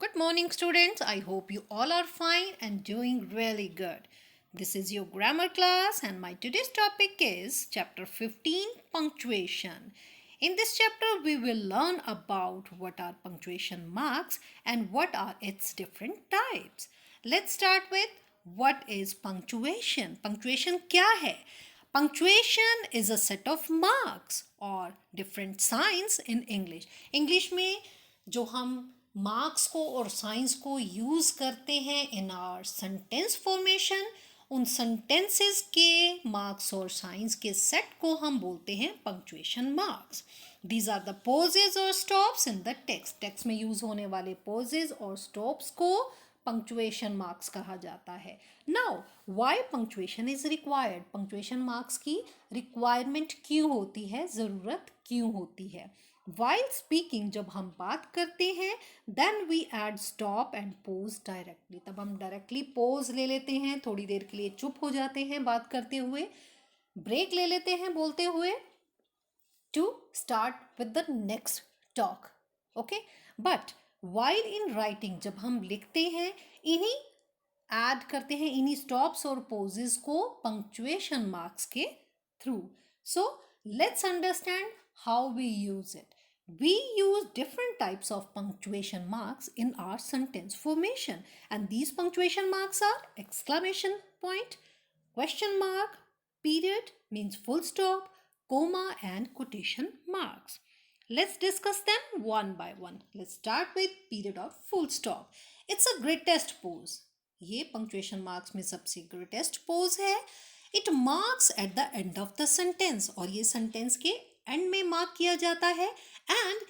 Good morning, students. I hope you all are fine and doing really good. This is your grammar class, and my today's topic is chapter 15 punctuation. In this chapter, we will learn about what are punctuation marks and what are its different types. Let's start with what is punctuation. Punctuation क्या है? Punctuation is a set of marks or different signs in English. English में जो हम marks को और science को use करते हैं इन आवर सेंटेंस फॉर्मेशन, उन सेंटेंसेस के मार्क्स और साइंस के सेट को हम बोलते हैं punctuation marks. These are the pauses और स्टॉप्स इन द टेक्स्ट में यूज़ होने वाले पोजेज और स्टॉप्स को पंक्चुएशन मार्क्स कहा जाता है. Now why punctuation is required. Punctuation marks की रिक्वायरमेंट क्यों होती है, ज़रूरत क्यों होती है? While speaking, जब हम बात करते हैं then we add stop and pause directly. तब हम डायरेक्टली pause ले लेते हैं, थोड़ी देर के लिए चुप हो जाते हैं बात करते हुए, ब्रेक ले लेते हैं बोलते हुए to start with the next talk. Okay, but while in writing, जब हम लिखते हैं इन्हीं ऐड करते हैं इन्हीं स्टॉप्स और पोजेस को पंक्चुएशन मार्क्स के through. So let's understand how we use it. We use different types of punctuation marks in our sentence formation, and these punctuation marks are exclamation point, question mark, period means full stop, comma and quotation marks. Let's discuss them one by one. Let's start with period or full stop. It's a greatest pose. ये punctuation marks में सबसे greatest pose है. It marks at the end of the sentence, और ये sentence के end में mark किया जाता है. And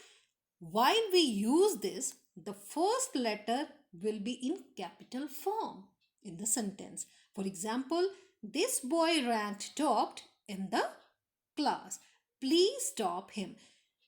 while we use this, the first letter will be in capital form in the sentence. For example, this boy ranked top in the class. Please stop him.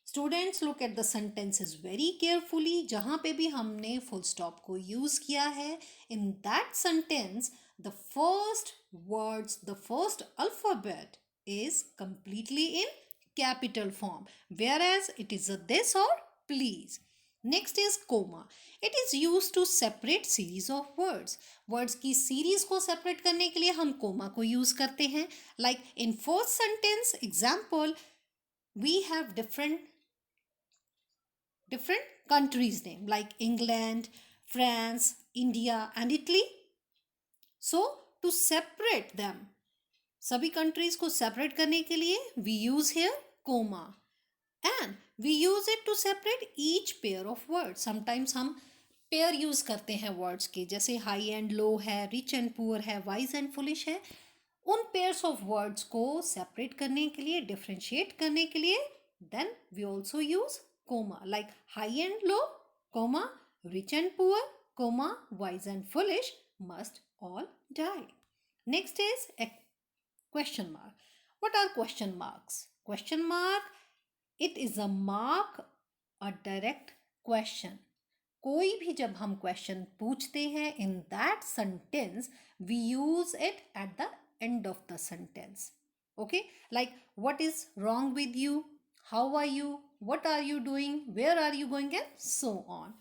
Students, look at the sentences very carefully. जहाँ पे भी हमने full stop को use किया है, in that sentence, the first words, the first alphabet is completely in capital form, whereas it is a this or please. Next is comma. It is used to separate series of words. Words की series को separate करने के लिए हम comma को use करते हैं. Like in first sentence example, we have different countries name like England, France, India and Italy. So to separate them, सभी countries को separate करने के लिए we use here comma, and we use it to separate each pair of words. Sometimes हम pair use करते हैं words के, जैसे high and low है, rich and poor है, wise and foolish है. उन pairs of words को separate करने के लिए, differentiate करने के लिए, then we also use comma, like high and low, comma, rich and poor, comma, wise and foolish must all die. Next is a question mark. What are question marks? Question mark, it is a mark, a direct question. कोई भी जब हम question पूछते हैं in that sentence, we use it at the end of the sentence. Okay, like what is wrong with you, how are you, what are you doing, where are you going, and so on.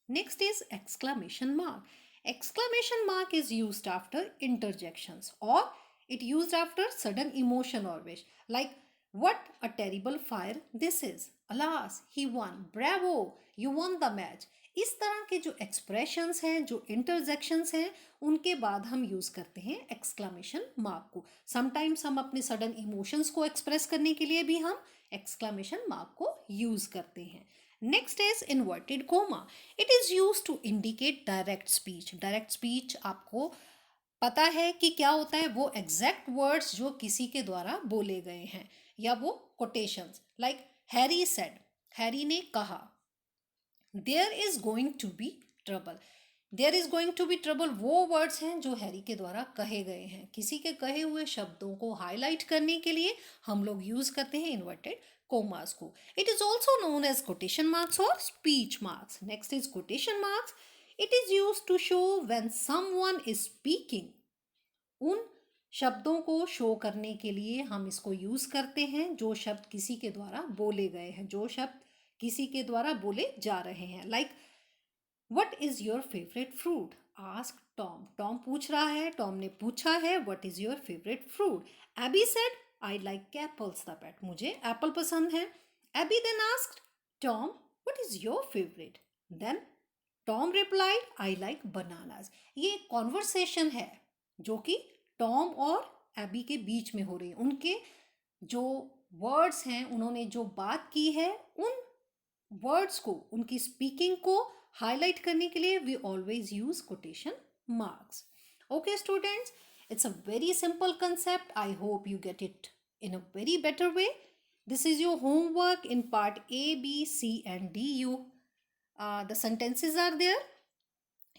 Next is exclamation mark. Exclamation mark is used after interjections, or it used after sudden emotion or wish, like what a terrible fire this is, alas he won, bravo you won the match. इस तरह के जो expressions हैं, जो interjections हैं, उनके बाद हम यूज़ करते हैं एक्सक्लामेशन मार्क को. समटाइम्स हम अपने सडन इमोशंस को एक्सप्रेस करने के लिए भी हम एक्सक्लामेशन मार्क को यूज़ करते हैं. Next is inverted comma. It is use to indicate direct speech. Direct speech आपको पता है कि क्या होता है, वो एग्जैक्ट वर्ड्स जो किसी के द्वारा बोले गए हैं, या वो quotations, like Harry said, Harry ने कहा. There is going to be trouble. There is going to be trouble वो वर्ड्स हैं जो हैरी के द्वारा कहे गए हैं. किसी के कहे हुए शब्दों को हाईलाइट करने के लिए हम लोग यूज करते हैं इन्वर्टेड कोमास को. It is also known as quotation marks और speech marks. Next is quotation marks. It is use to show when someone is speaking. उन शब्दों को शो करने के लिए हम इसको यूज करते हैं जो शब्द किसी के द्वारा बोले गए हैं, जो शब्द किसी के द्वारा बोले जा रहे हैं. Like What is your favorite fruit? Asked Tom. Tom पूछ रहा है, Tom ने पूछा है, what is your favorite fruit? Abby said, I like apples, the pet. मुझे एप्पल पसंद है. Abby then asked Tom, what is your favorite? Then Tom replied, I like bananas. ये कॉन्वर्सेशन है जो कि टॉम और एबी के बीच में हो रही है. उनके जो वर्ड्स हैं, उन्होंने जो बात की है, उन वर्ड्स को, उनकी स्पीकिंग को हाईलाइट करने के लिए we always use quotation marks. Okay students, it's a very simple concept. I hope you get it in a very better way. This is your homework in part A, B, C, and D. The sentences are there.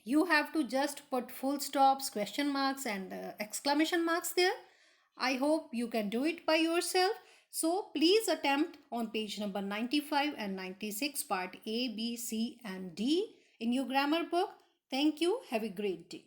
You have to just put full stops, question marks, and exclamation marks there. I hope you can do it by yourself. So please attempt on page number 95 and 96, part A, B, C, and D in your grammar book. Thank you. Have a great day.